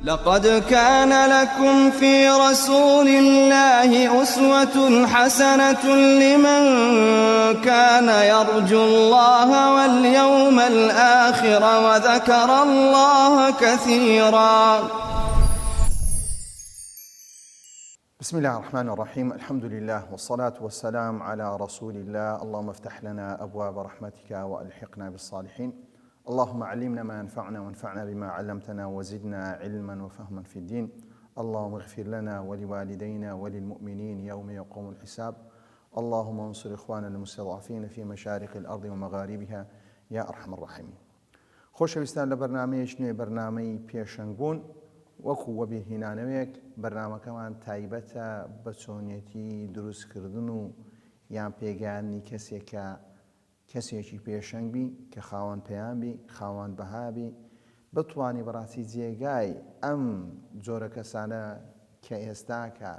لقد كان لكم في رسول الله أسوة حسنة لمن كان يرجو الله واليوم الآخر وذكر الله كثيرا. بسم الله الرحمن الرحيم. الحمد لله والصلاة والسلام على رسول الله. اللهم افتح لنا أبواب رحمتك وألحقنا بالصالحين. اللهم علمنا ما ينفعنا وانفعنا بما علمتنا وزدنا علما وفهما في الدين. اللهم اغفر لنا ولوالدينا وللمؤمنين يوم يقوم الحساب. اللهم انصر إخواننا المستضعفين في مشارق الأرض ومغاربها يا أرحم الراحمين. خۆشەویستان لە بەرنامەیەک نوێ بەرنامەی پێشەنگبوون وەکو وەبێهێنانەوەیەک بەرنامەکەمان تایبەتە بە چۆنیەتی دروستکردن و یان پێگەیاندنی کەسێکی پێشەنگبی کە خاوەن پەیامبی خاوەن بەهابی بتوانی بەڕاستی جێگای ئەم جۆرە کەسانە کە ئێستاکە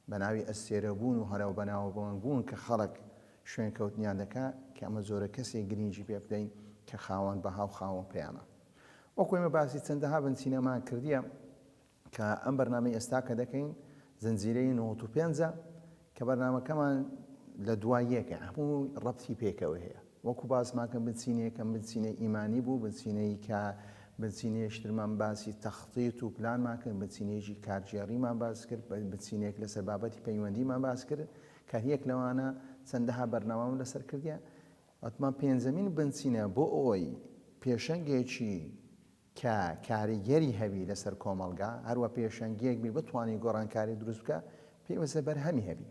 بە ناوی ئەستێرەبوون و هەرەو بەناوبوون کە خەڵک شوێن کەوتنیان دەکا کە ئەمە جۆرە کەسێک گرنگی پێ بدەین کە خاوەن بەها و خاوەن پەیامە. وەکو ئێمە باسی چەندەها بنچینەمان کردیە کە ئەم بەرنامەی ئێستا کە دەکەین زنجیرەی 95 کە بەرنامەکەمان لە دوای یەکە هەموو ڕەبتی پێکەوە هەیە. وەکو باسماکەم بنچینەیەکەم بنچینەی ئیمانی بوو، بنچینەی کە بنچینەیەشترمان باسی تەخطیط و پلانمان کرد، بنچینەیەکی کارژێڕیمان باس کرد، بنچینەیەک لەسەر بابەتی پەیوەندیمان باس کرد کە یەک لەوانە چەندەها بەرنامەمان لەسەر کردیە. ئەتمان پێنجەمین بنچینە بۆ ئەوەی پێشەنگێکی کە کاریگەری هەبی لەسەر کۆمەڵگا هەروە پێشەنگیەک بی بتوانانی گۆڕانکاری دروست بکە پێویستە بەرهەمی هەبی.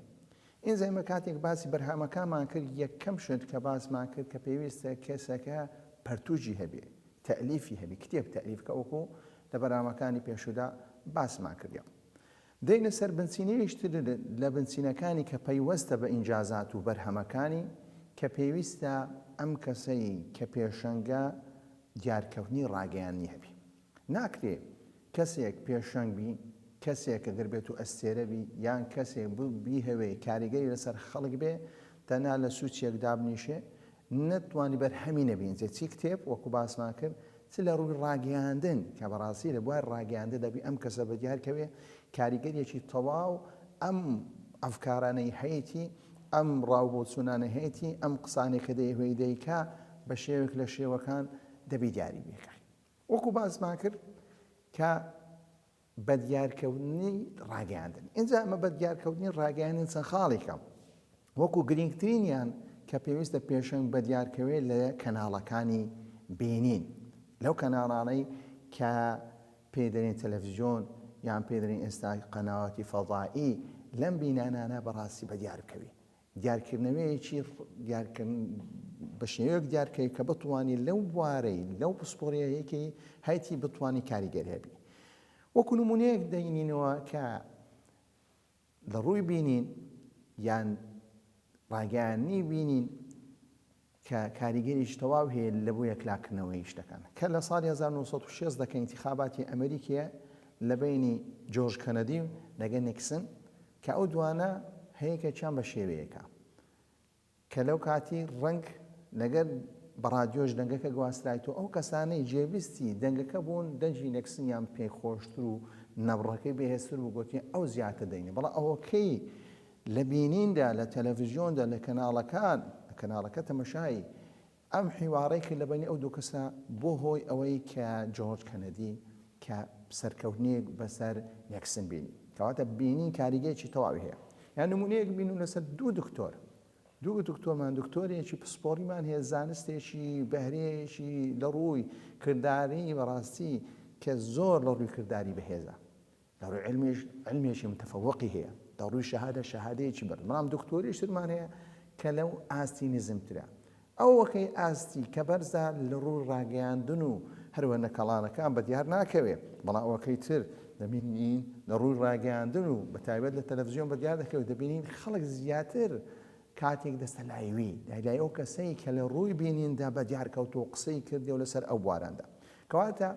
ئینجا ئێمە کاتێک باسی بەرهەمەکانمان کرد یەکەم شت کە باسمان کرد کە پێویستە کەسەکە پەرتووجی هەبێ، تەئلیفی هەبی، کتێب تەئلیفکە وەکو لە بەرنامەکانی پێشودا باسمان کردیە. دەینە سەر بنچینەیەشتر لە بنچینەکانی کە پەیوەستە بە ئینجازات و بەرهەمەکانی کە پێویستە ئەم کەسەی کە پێشەنگە دیارکەوتنی ڕاگەیاندنی هەبی. ناکرێ کەسێک پێشەنگ بی، کەسێک کە دەربێت و ئەستێرە بی یان کەسێک بیهەوێ کاریگەری لەسەر خەڵک بێ تەنها لە سوچێک دابنیشێ نەتوانی بەرهەمی نەبینجێ چی کتێب وەکو باسمان کرد چ لە ڕووی ڕاگەیاندن کە بەڕاستی لە بوای ڕاگەیاندن دەبی ئەم کەسە بەدیارکەوێ کاریگەریەکی تەواو ئەم ئەفکارانەی هەیەی ئەم ڕاوبۆچوونانە هەیەی ئەم قسانێک کە دەیهوێی دەیکا بە شێوێک لە شێوەکان دەبی دیاری بێکای. وەکو باسمان کرد کە بەدیارکەوتنی ڕاگەیاندن. اینجا ئەمە بەدیارکەوتنی ڕاگەیاندن چەند خاڵێکە. وەکو گرنگترینیان کە پێویستە پێشەنگ بەدیارکەوێت لە کەناڵەکانی بینین، لەو کەناڵانەی کە پێدەرێن تەلەڤیزیۆن یان پێدەرێن ئێستا قەناواتی فەضائی لەم بینانانە بەڕاستی بەدیار بکەوێت. دیارکردنەوەیەکی بە شێوەیەک دیارکەوێت کە بتوانانی لەو بوارەی لەو پسپۆڕیەیەکی هەیەی بتوانانی کاریگەر هەبی. وەکو نمونەیەک دەینینەوە کە لە ڕووی بینین یان ڕاگەیاندنی بینین کە کاریگەریش تەواو هەیە لە بۆ یەکلاکردنەوەی شتەکان کە لە ساڵی 1960 کە ئینتیخاباتی ئەمریکیە لە بینی جۆرج کەنەدی لەگەڵ نیکسن کە ئەو دوانە هەیەکە چیان بە شێوەیەکە کە لەو کاتی ڕەنگ لەگەر بە ڕادیۆش دەنگەکە گواسترایەوە ئەو کەسانەی جێویستی دەنگەکە بوون دەنجی نەکسنیان پێی خۆشتر و نەبڕەکەی بەهێزتر و گوتیان ئەو زیاتر دەینێ. بەڵام ئەوەکەی لە بینیندا لە تەلەڤیزیۆندا لە کەناڵەکە تەمەشایی ئەم حیوارەی کرد لە بینی ئەو دوو کەسە بۆ هۆی ئەوەی کە جۆرج کەنەدی کە سەرکەوتنێک بەسەر نەکسن بینی کەواتە بینین کاریگەریی تەواوی هەیە. یان نمونەیەک بین و لەسەر دوو دکتۆرمان دکتۆرێکی پسپۆریمان هەیە زانستێکی بەهرەیەکی لە ڕووی کردداری بەڕاستی کە زۆر لە ڕووی کردداری بەهێزە، لە ڕووی علمێکی متەفەوەقی هەیە، لە ڕووی شەهادەیەکی بەرز. بەڵام دکتۆریشترمان هەیە کە لەو ئاستی نزمترە. ئەو وەکەی ئاستی کە بەرزە لە ڕووی ڕاگەیاندن و هەروە نەکەڵانەکان بەدیار ناکەوێت، بەڵام ئەوەکەی تر دەبینین لە ڕووی ڕاگەیاندن و بە تایبەت لە تەلەڤیزیۆن بەدیار دەکەوێت دەبینین خەڵک زیاتر کاتێک دەستە لایوی لای ئەو کەسەی کە لە ڕووی بینیندا بە دیارکەوتۆ قسەی کردی و لەسەر ئەو بواراندا کەواتە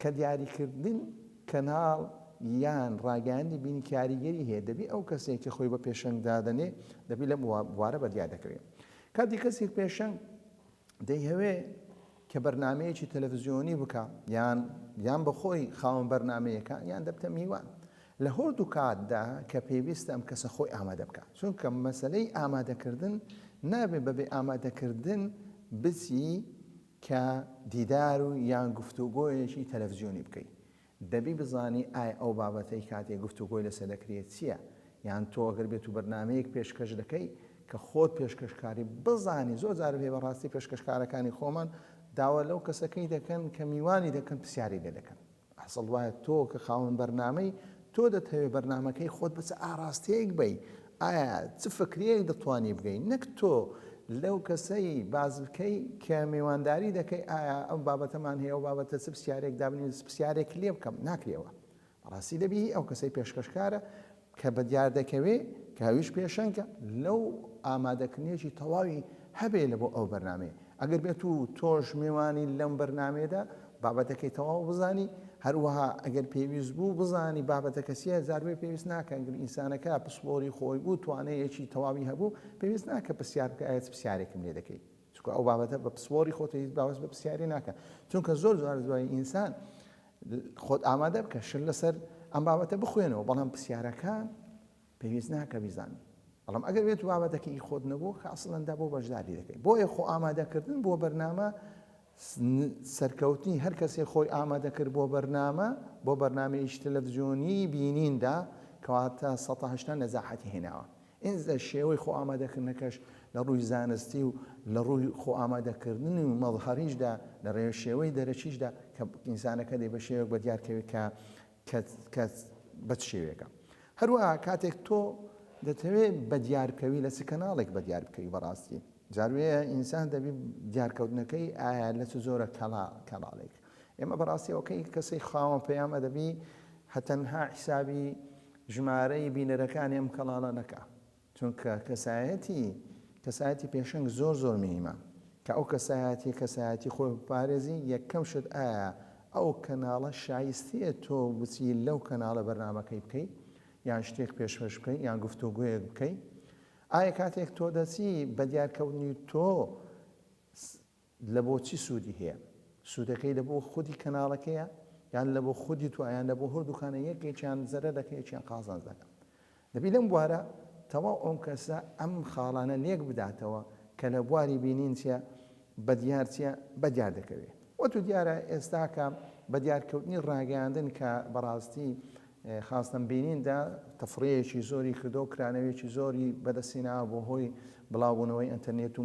کە دیاریکردن کەناڵ یان ڕاگەیاندنی بینی کاریگەری هەیە دەبی ئەو کەسێک کە خۆی بە پێشەنگ دادەنێ دەبی لە بوارە بە دیار دەکەوێت. کاتی کەسێک پێشەنگ دەیهەوێ کە بەرنمەیەکی تەلەڤیزیۆنی بکە یان بەخۆی خاوەن بەرنمەیەەکە یان دەبتە میوان لە هەردوو کاتدا کە پێویستە ئەم کەسە خۆی ئامادە بکە چونکە مەسلەی ئامادەکردن نابێت بەبێ ئامادەکردن بچی کە دیدار و یان گفتوگۆیەکی تەلەڤیزیۆنی بکەیت دەبی بزانی ئایا ئەو بابەتەی کاتێک گفتوگۆی لەسەر دەکرێت چییە یان تۆ ئەگەر بێت و بەرنمەیەک پێشکەش دەکەی کە خۆت پێشکەشکاری بزانی زۆر جار بێ بەڕاستی پێشکەشکارەکانی خۆمان داوا لەو کەسەکەی دەکەن کە میوانی دەکەن پرسیاری لێ دەکەن حەسڵ وایە تۆ کە خاوەن بەرنمەی تۆ دەتەوێت بەرنمەکەی خۆت بچە ئاراستەیەک بی ئایا چ فکرەیەک دەتوانی بگەین نەک تۆ لەو کەسەی باز بکەی کە میوانداری دەکەی ئایا ئەم بابەتەمان هەیە و بابەتە چ پرسیارێک دابنی پرسیارێک لێ بکەم ناکرێەوە ڕاستی دەبی ئەو کەسەی پێشکەشکارە کە بە دیار دەکەوێت کە هەویش پێشەنگە لەو ئامادەکردنیەکی تەواوی هەبێ لە بۆ ئەو بەرنمەیە ئەگەر بێت و تۆش میوانی لەم بەرنمێدا بابەتەکەی تەواو بزانی هەروەها ئەگەر پێویست بوو بزانی بابەتە کەسیە زاربێ پێویست ناکە ئەگەر ئینسانەکە پسپۆری خۆی بوو توانەیەکی تەواوی هەبوو پێویست ناکە پرسیارکە ئایا پرسیارێکم لێ دەکەیت چونکە ئەو بابەتە بە پسپۆری خۆت باوەست بە پرسیاری ناکە چونکە زۆر دوای ئینسان خۆت ئامادە بکە شر لەسەر ئەم بابەتە بخوێنەوە بەڵام پرسیارەکان پێویست ناکە بیزانن بەڵام ئەگەر بێت بابەتەکەی خۆت نەبوو ئەسڵەندا بۆ بەشداری دەکەیت بۆیە خۆ ئامادەکردن بۆ بەرنامە سەرکەوتنی هەر کەسێک خۆی ئامادەکرد بۆ بەرنامەیەکی تەلەڤیزیۆنی بینیندا کەواتە ١٨ نەزاحەتی هێناوە ئینجا شێوەی خۆ ئامادەکردنەکەش لە ڕووی زانستی و لە ڕووی خۆ ئامادەکردنی و مەڵهەریشدا لە ڕێوە شێوەی دەرەچیشدا کە ئینسانەکە دەی بە شێوەیەک بە دیارکەوێت کە بە شێوەیەەکە هەروەها کاتێک تۆ دەتەوێت بە دیارکەوی لە چ کەناڵێک بە دیار بکەی بەڕاستی جاروێ ئینسان دەبی دیارکەوتنەکەی ئایا لە چ زۆرە کەناڵێک ئێمە بەڕاستی ئەوکەی کەسەی خاوەن پەیام ئەدەبی هەتەنها حیسابی ژمارەی بینەرەکانی ئەم کەناڵە نەکا چونکە کەسایەتی پێشنگ زۆر مهمە کە ئەو کەسایەتی خۆی بپارێزی یەکەم شت ئایا ئەو کەناڵە شایستەیە تۆ بچی لەو کەناڵە بەرنامەکەی بکەیت یان شتێک پێشکەش بکەیت یان گفتوگویەک بکەیت ئایا کاتێک تۆ دەچی بە دیارکەوتنی تۆ لە بۆ چی سوودی هەیە سوودەکەی لە بۆ خودی کەناڵەکەیە یان لە بۆ خودی تو یان لە بۆ هەردووکانە یەکێکیان زەرە دەکەی یەکیان قازانج دەکەن دەبی لەم بوارە تەواو ئەم کەسە ئەم خاڵانە لێک بداتەوە کە لە بواری بینین چیە بە دیار چیە بە دیار دەکەوێت وەتو دیارە ئێستاکە بە دیارکەوتنی ڕاگەیاندن کە بەڕاستی خاستن بینیندا تەفڕەیەکی زۆری کردو و کرانەوەیەکی زۆری بەدەستێناوە بۆ هۆی بڵاوبوونەوەی ئینتەرنێت و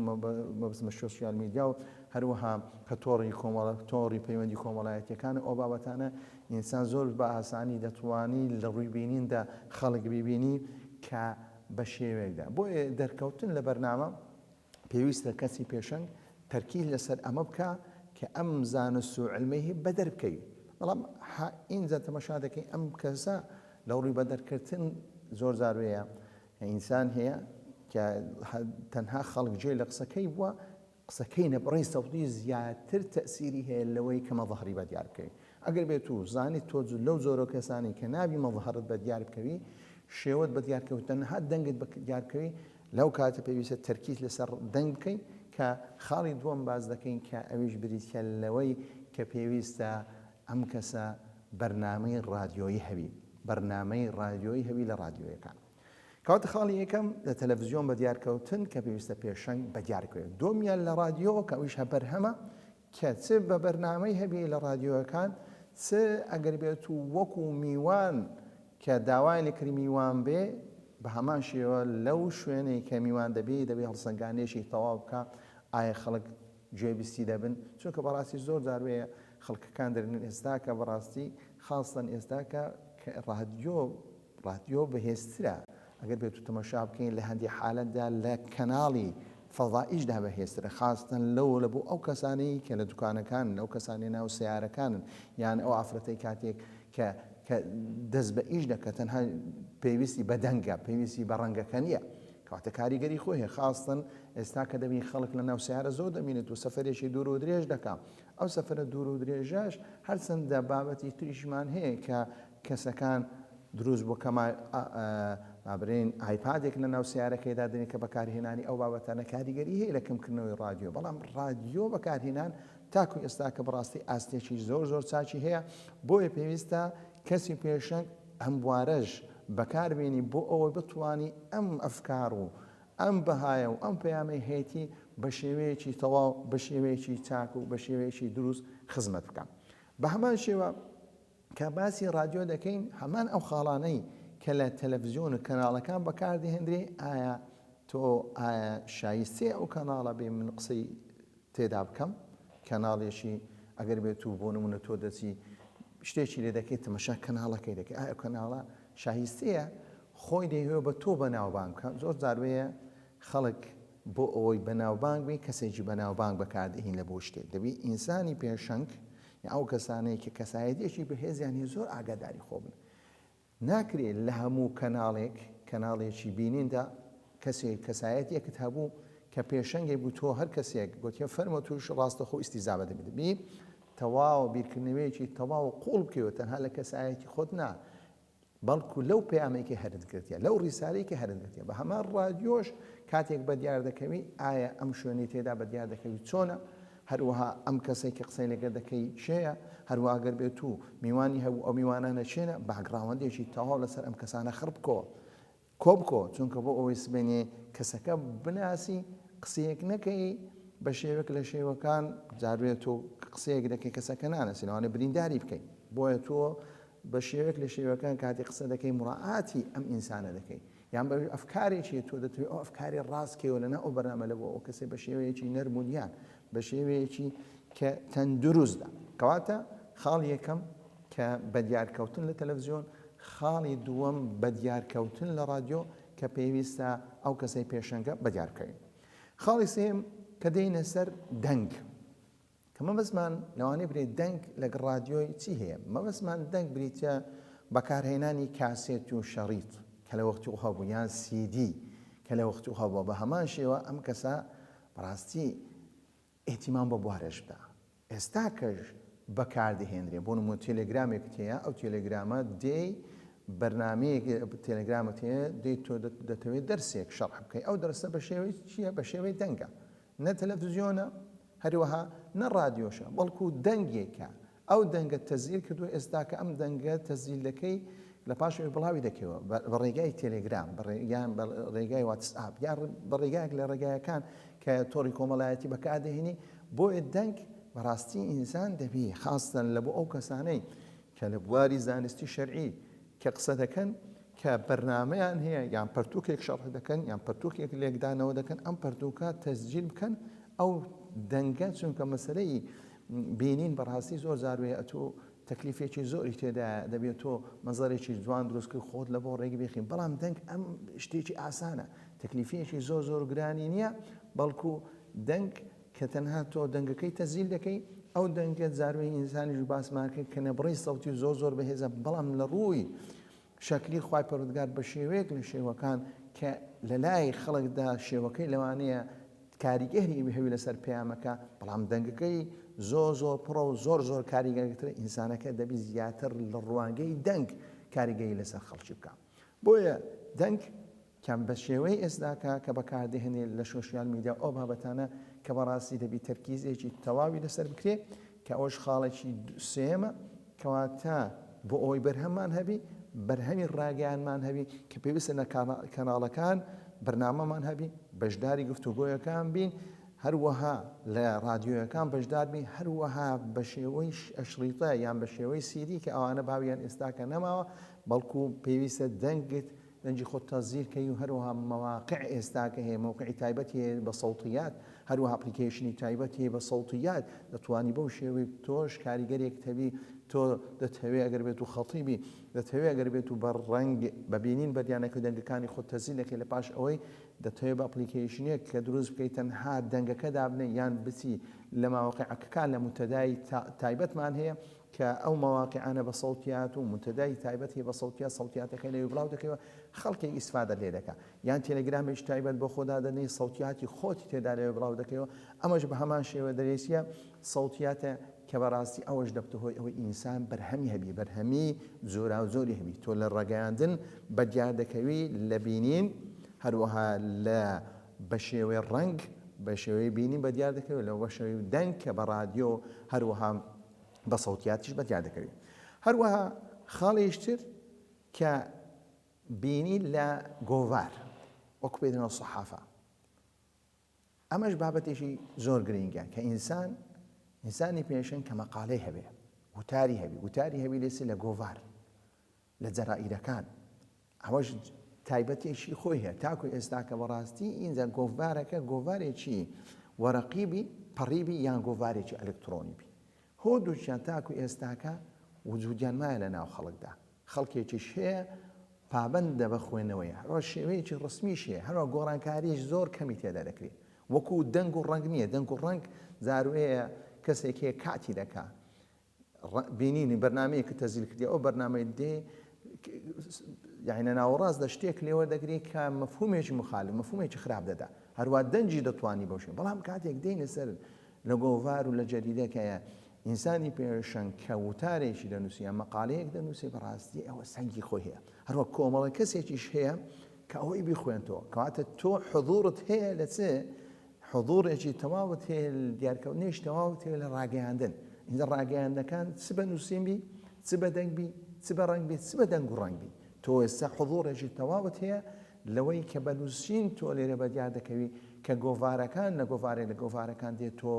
مەبزمە سۆسیال میدیا و هەروەها کە تۆڕی پەیوەندی کۆمەڵایەتیەکان ئەو بابەتانە ئینسان زۆر بە ئاسانی دەتوانی لە ڕووی بینیندا خەڵک ببینی کە بە شێوەیەکدا بۆیە دەرکەوتن لە بەرنامە پێویستە کەسی پێشەنگ تەرکیز لەسەر ئەمە بکە کە ئەم زانست و علمەی بەدەر بکەوی بەڵام ئینجا تەماشا دەکەی ئەم کەسە لە ڕووی بەدەرکردن زۆر زاروەیە ئینسان هەیە کە تەنها خەڵک گوێ لە قسەکەی بووە قسەکەی نەبڕی سەوتی زیاتر تەسیری هەیە لەوەی کە مەظهری بە دیار بکەوی ئەگەر بێت و زانیت تۆ لەو زۆرە کەسانی کە نابی مەظهرت بە دیار بکەوی شێوەت بە دیارکەوتن هات دەنگت بە دیارکەوی لەو کاتە پێویستە تەرکیز لەسەر دەنگ بکەین کە خاڵی دووەم باز دەکەین کە ئەویش بریتکە لەوەی کە پێویستە ئەم کەسە بەرنامەی ڕادیۆیی هەوی لە ڕادیۆیەکان کەواتە خاڵی یەکەم لە تەلەڤیزیۆن بە دیارکەوتن کە پێویستە پێشەنگ بە دیارکەوێت دومیان لە ڕادیۆ کە ئەویش هەبەرهەمە کە چ بە بەرنامەی هەبی لە ڕادیۆەکان چ ئەگەر بێت و وەکو میوان کە داوای لەکردی میوان بێ بە هەمان شێوە لەو شوێنەی کە میوان دەبێ هەڵسەنگانێشی تەواو بکە ئایا خەڵک گوێبیستی دەبن چونکە بەڕاستی زۆر جاروەیە خەڵکەکان دەرنن ئێستا کە بەڕاستی خاستن ئێستا کە ڕادیۆ بەهێزترە ئەگەر بێت و تەماشا بکەین لە هەندی حالەتدا لە کەناڵی فەضائیشدا بەهێزترە خاستن لەو لە بۆ ئەو کەسانەی کە لە دوکانەکان ئەو کەسانی ناو سیارەکانن یان ئەو ئافرەتەی کاتێک کە دەست بە ئیش دەکە تەنها پێویستی بە دەنگە پێویستی بە ڕەنگەکە نییە کەواتە کاریگەری خۆی هەیە خاستن ئێستا کە دەبین خەڵک لە ناو سیارە زۆر دەبینێت و سەفەرێکی دوور و درێژ دەکەم ئەو سەفرە دوور و درێژەش هەرچەندە بابەتی تریشمان هەیە کە کەسەکان دروست بۆ کەما ئابرین ئایپادێک لە ناو سیارەکەیدا دێنێت کە بەکارهێنانی ئەو بابەتانە کاریگەری هەیە لە کەمکردنەوەی ڕادیۆ بەڵام ڕادیۆ بەکارهێنان تاکو ئێستا کە بەڕاستی ئاستێکی زۆر چاکی هەیە بۆیە پێویستە کەسی پێشنگ ئەم بوارەش بەکاربێنی بۆ ئەوەی بتوانی ئەم ئەفکار و ئەم بەهایە و ئەم پەیامەی هەیەی بە شێوەیەکی تەواو بە شێوەیەکی چاک و بە شێوەیەکی دروست خزمەت بکەم. بە هەمان شێوە کە باسی رادیۆ دەکەین هەمان ئەو خاڵانەی کە لە تەلەڤیزیۆن و کەناڵەکان بەکاردەهێنرێ ئایا تۆ ئایا شایستەیە ئەو کەناڵە بێ من قسەی تێدا بکەم کەناڵێکی ئەگەر بێت و بۆ نمونە تۆ دەچی شتێکی لێ دەکەیت تەماشا کەناڵەکەی دەکەی ئایا کەناڵە شایستەیە خۆی دەیوێ بە تۆ بەناوبانگ بکە. زۆر جاروەیە خەڵک بۆ ئەوەی بەناوبانگ بێ کەسێکی بەناوبانگ بەکاردەهێن لە بۆ شتێک دەبی ئینسانی پێشەنگ ئەو کەسانەی کە کەسایەتێکی بەهێزیانی زۆر ئاگاداری خۆ بن. ناکرێت لە هەموو کەناڵێکی بینیندا کەسێک کەسایەتێکت هەبوو کە پێشەنگی بوو تۆ هەر کەسێک گوتیە فەرمە توش ڕاستەخۆ ئیستیزا دەبی تەواو بیرکردنەوەیەکی تەواو قوڵ بکەوە تەنها لە کەسایەتی خۆت نا بەڵکو لەو پەیامێکی هەرنگرتیە لەو ڕیسالەیەکی هەرنگرتیە بە هەمان ڕادیۆش کاتێک بە دیار دەکەوی ئایا ئەم شوێنی تێدا بە دیار دەکەوی چۆنە هەروەها ئەم کەسێک کە قسەی لەگەر دەکەی چێە هەروەها گەر بێت و میوانی هەبوو ئەو میوانانە چێنە باگراوەندێکی تەواو لەسەر ئەم کەسانە خڕبکۆ کۆبکۆ چونکە بۆ ئەوەی سبێنێ کەسەکە بناسی قسەیەک نەکەی بە شێوەک لە شێوەکان جاروێت و قسەیەک دەکەی کەسەکە نانەسیلەوانە برینداری بکەین بۆیە تۆ بە شێوەک لە شێوەکان کاتی قسە دەکەی مڕائاتی ئەم ئینسانە دەکەی یان بە ئەفکارێکی تۆ دەتوێت ئەو ئەفکاری ڕاستکەوە لەناو ئەو بەرنامە لە بۆ ئەو کەسێ بە شێوەیەکی نەرمونیان بە شێوەیەکی کە تەندروستدا کەواتە خاڵی یەکەم کە بە دیارکەوتن لە تەلەڤیزیۆن خاڵی دووەم بە دیارکەوتن لە رادیۆ کە پێویستە ئەو کەسەی پێشەنگە بە دیارکەین. خاڵی سێم کە دەینە سەر دەنگ کە مەبەستمان لەوانەیە برێت دەنگ لەگەڵ رادیۆی چی هەیە مەبەستمان دەنگ بریتە بەکارهێنانی کاسێت و شەڕیت کە لە وەختی و هەبوو یان سیدی کە لە وەختی و هەبووە بە هەمان شێوە ئەم کەسە بەڕاستی ئێتیمان بە بوارەش بدا ئێستا کەش بەکاردەهێنرێ بۆ نمونە تێلێگرامێک هەیە ئەو تێلێگرامە دێی بەرنامەیەک تێلێگرامت هەیە دەی تۆ دەتەوێت دەرسێک شەڕح بکەی ئەو دەرسە بە شێوەی چییە بە شێوەی دەنگە نە تەلەڤیزیۆنە هەروەها نە رادیۆشە بەڵکو دەنگێکە ئەو دەنگە تەزیل کردو ئێستا کە ئەم دەنگە تەزیل دەکەی لە پاشەوەی بڵاوی دەکەوە بە ڕێگای تێلێگرام یان بە ڕێگای واتسئاپ یان بە ڕێگایەک لە ڕێگایەکان کە تۆڕی کۆمەڵایەتی بەکاردەهێنی بۆیە دەنگ بەڕاستی ئینسان دەبی خاستن لە بۆ ئەو کەسانەی کە لە بواری زانستی شەرعی کە قسە دەکەن کە بەرنمەیان هەیە یان پەرتوکێک شەڕح دەکەن یان پەرتوکێک لێکدانەوە دەکەن ئەم پەرتوکە تەسجیل بکەن ئەو دەنگە چونکە مەسەلەی بینین بەڕاستی زۆر زاروەیە ئەتۆ تەکلیفێکی زۆری تێدا دەبێت تۆ مەزەرێکی جوان دروست کرد خۆت لە بۆ ڕێگە بێخین بەڵام دەنگ ئەم شتێکی ئاسانە تەکلیفێکی زۆر گرانی نییە بەڵکو دەنگ کە تەنها تۆ دەنگەکەی تەزیل دەکەی ئەو دەنگێت زاروی ئینسانیش باسماکرد کە نەبڕی سەوتی زۆر بەهێزە بەڵام لە ڕووی شەکلی خوای پەروەردگار بە شێوەیەک لە شێوەکان کە لە لای خەڵکدا شێوەکەی لەوانەیە کاریگەری هەوی لەسەر پەیامەکە بەڵام دەنگەکەی زۆر پڕە و زۆر کاریگەرتر ئینسانەکە دەبی زیاتر لە ڕوانگەی دەنگ کاریگەری لەسەر خەڵکی بکە بۆیە دەنگ کەم بە شێوەی ئێستاکە کە بەکاردەهێنێت لە سۆشیال میدیا ئەو بابەتانە کە بەڕاستی دەبی تەرکیزێکی تەواوی لەسەر بکرێت کە ئەوش خاڵێکی سێمە کەواتە بۆ ئەوەی بەرهەممان هەبی بەرهەمی ڕاگەیانمان هەبی کە پێویستە لە کەناڵەکان بەرنامەمان هەبی بەشداری گفتوگۆیەکان بین هەروەها لە رادیۆیەکان بەشدار بین هەروەها بە شێوەی ئەشریتە یان بە شێوەی سیدی کە ئەوانە باویان ئێستاکە نەماوە بەڵکو پێویستە دەنگت دەنجی خۆت تەزیرکەی و هەروەها مەواقع ئێستاکە هەیە موقعی تایبەتی هەیە بە سەوتیات هەروەها ئەپلیکیشنی تایبەتی هەیە بە سەوتیات دەتوانی بەو شێوەی تۆش کاریگەرێک تەبی تۆ دەتەوێت ئەگەر بێت و خەڵتیبی دەتەوێت ئەگەر بێت و بە ڕەنگ ببینین بەدیانەکە دەنگەکانی خۆت تەزیل دەکەی لە پاش ئەوەی دەتەوێت بە ئەپلیکیشنێک کە دروست بکەیت تەنها دەنگەکە دابنێ یان بچی لە ماوەقعەکان لە متەدای تایبەتمان هەیە کە ئەو مواقعانە بە سەوتیات و متەدای تایبەتی بە سەوتیات سەوتیاتەکەی لەوێ بڵاو دەکەوە خەڵکی ئیسفادە لێ دەکات یان تێلەگرامێکی تایبەت بە خۆدا دەنێی سەوتیاتی خۆتی تێدا لەوێ بڵاو دەکەوە ئەمەش بە هەمان شێوە دەرێسیە سەوتیاتە کە بەڕاستی ئەوەش دەبتە هۆی ئەوەی ئینسان بەرهەمی هەبی بەرهەمی زۆری هەبی تۆ لە ڕێگەیاندن بە دیار دەکەوی لە بینین هەروەها لە بە شێوەی ڕەنگ بە شێوەیە بینی بە دیار دەکەوێت لەو بە شێوەی دەنگ کە بە رادیۆ هەروەها بە سەوتیاتیش بە دیار دەکەوێت. هەروەها خاڵێشتر کە بینی لە گۆڤار وەکو پێدەنەوە سەحافە، ئەمەش بابەتێکی زۆر گرنگە کە ئینسانی پێشەن کە مەقالەی هەبێ، وتاری هەبی لێسێ لە گۆڤار لە جەرائیرەکان، ئەوەش تایبەتێکی خۆی هەیە. تاکو ئێستا کە بەڕاستی ئینجا گۆڤارەکە گۆڤارێکی وەرەقیبی پەڕیبی یان گۆڤارێکی ئەلکترۆنیبی، هۆ دووچیان تاکو ئێستاکە وجودیان مایە لە ناو خەڵکدا، خەڵکێکیش هەیە پابەندە بە خوێنەوەیە، هەروە شێوەیەکی ڕسمیش هەیە، هەروە گۆڕانکاریش زۆر کەمی تێدا دەکرێت، وەکو دەنگ و ڕەنگ نییە. دەنگ و ڕەنگ زاروەیە کەسێک هەیە کاتی دەکا بینینی بەرنامەیە کە تەزیل کردی ئەو بەرنامەی دێ یعنی ناوەڕاست لە شتێک لێوە دەگری کە مەفهومێکی مخالف مەفهومێکی خراپ دەدا، هەروە دەنجی دەتوانی بەو شێوە. بەڵام کاتێک دێنە سەر لە گۆڤار و لە جەریدەکەیە ئینسانی پێشەنگ کە وتارێکی دەنووسی یا مەقالەیەک دەنووسی بەڕاستی ئەوە سەنگی خۆی هەیە، هەروە کۆمەڵە کەسێکیش هەیە کە ئەوەی بیخوێنتەوە، کەواتە تۆ حضورت هەیە لە چێ حضورێکی تەواوت هەیە دیارکەوتنێش تەواوت هەیە لە ڕاگەیاندن. اینجا ڕاگەیاندنەکان چ بە نووسین بی، چ بە دەنگ بی، چ بە ڕەنگ بی، چ بە دەنگ و ڕەنگ بی، تۆ ئێستا حضورێکی تەواوت هەیە لەوەی کە بە نووسین تۆ لێرە بەدیار دەکەوی کە گۆڤارەکان لە گۆڤارەکان دێت تۆ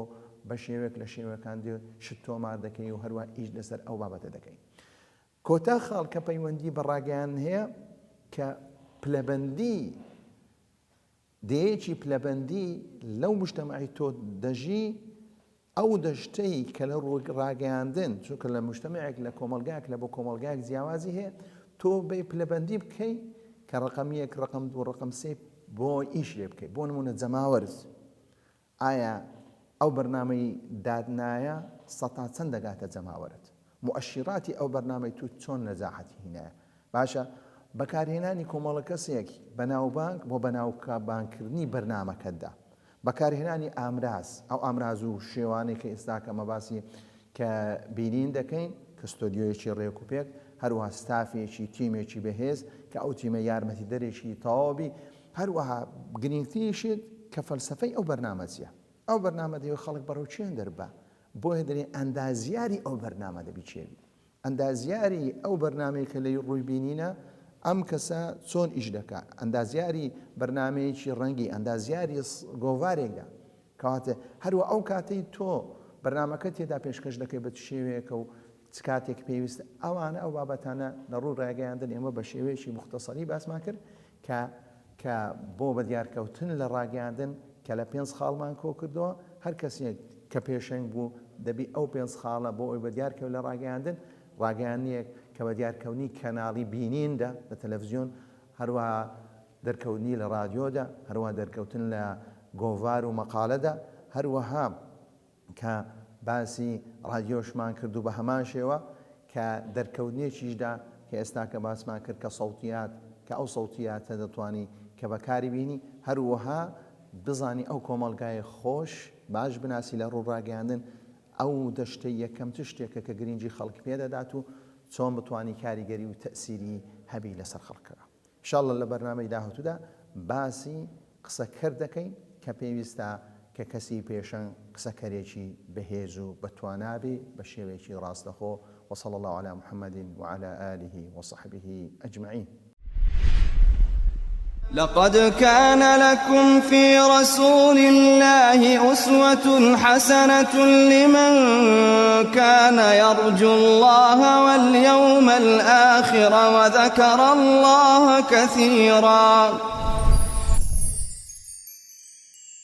بە شێوەیەک لە شێوەکان دێ شت تۆمار دەکەی و هەروە ئیش لەسەر ئەو بابەتە دەکەی. کۆتا خاڵ کە پەیوەندی بە ڕاگەیان هەیە کە پلەبەندی دەیەکی پلەبەندی لەو مجتەمەعی تۆ دەژی ئەو دەشتەی کە لە ڕاگەیاندن چونکە لە مجتەمەعێک لە کۆمەلگایەک لە بۆ کۆمەلگایەک جیاوازی هەیە تۆ بێ پلەبەندی بکەی کە ڕقم 1 ڕقم 2 ڕقم 3 بۆ ئیش لێ بکەی. بۆ نمونە جەماوەرز، ئایا ئەو بەرنامەی دادنایە سەتا چەند دەگاتە جەماوەرت، مؤشیراتی ئەو بەرنامەی تو چۆن نەجاحەتی هینایە. باشە بەکارهێنانی کۆمەڵە کەسێک بەناوبانک بۆ بەناوبانکردنی بەرنامەکەتدا، بەکارهێنانی ئامراز، ئەو ئامراز و شێوانەی کە ئێستا کە مەباسی کە بینین دەکەین کە ستۆدیۆیەکی ڕێکوپێک، هەروەها ستافێکی تیمێکی بەهێز کە ئەو تیمە یارمەتی دەرێکی تەواوی، هەروەها گرنگترینیشت کە فەلسەفەی ئەو بەرنامە چییە. ئەو بەرنامە دەوێت خەڵک بەڕێو چیان دەربا، بۆیە دەرێ ئەندازیاری ئەو بەرنامە دەبی چێوی، ئەندازیاری ئەو بەرنامەیە کە لە ڕووی بینینە ئەم کەسە چۆن ئیش دەکات، ئەندازیاری بەرنمەیەکی ڕەنگی، ئەندازیاری گۆڤارێکدا، کەواتە هەروە ئەو کاتەی تۆ بەرنمەکە تێدا پێشکەش دەکەی بە شێوەیەکە و چ کاتێک پێویستە ئەوانە ئەو بابەتانە لە ڕوو ڕاگەیاندن ئێمە بە شێوەیەکی مختصری باسمان کرد کە بۆ بە دیارکەوتن لە ڕاگەیاندن کە لە 5 خاڵمان کۆ کردەوە، هەر کەسێک کە پێشەنگ بوو دەبی ئەو 5 خاڵە بۆ ئەوی بە دیارکەوت لە ڕاگەیاندن، ڕاگەیاندنێک کە بە دیارکەونی کەناڵی بینیندا لە تەلەڤیزیۆن، هەروەها دەرکەوتنی لە رادیۆدا، هەروەها دەرکەوتن لە گۆڤار و مەقالەدا، هەروەها کە باسی رادیۆشمان کرد و بە هەمان شێوە کە دەرکەوتنیەکیشدا کە ئێستا کە باسمان کرد کە سەوتیات، کە ئەو سەوتیاتە دەتوانی کە بەکاری بینی، هەروەها بزانی ئەو کۆمەلگای خۆش باش بناسی لە ڕوو ڕاگەیاندن ئەو دەشتەی یەکەمتر شتێکە کە گرنگی خەڵک پێدەدات و چۆن بتوانی کاریگەری و تەئسیری هەبی لەسەر خەڵکەوە. ئینشاءڵڵا لە بەرنامەی داهاتوودا باسی قسەکەر دەکەین کە پێویستە کە کەسی پێشەنگ قسەکەرێکی بەهێز و بەتوانابێ بە شێوەیەکی ڕاستەخۆ. وصلى الله على محمد وعلى آله وصحبه أجمعين. لقد كان لكم في رسول الله أسوة حسنة لمن كان يرجو الله واليوم الآخر وذكر الله كثيرا.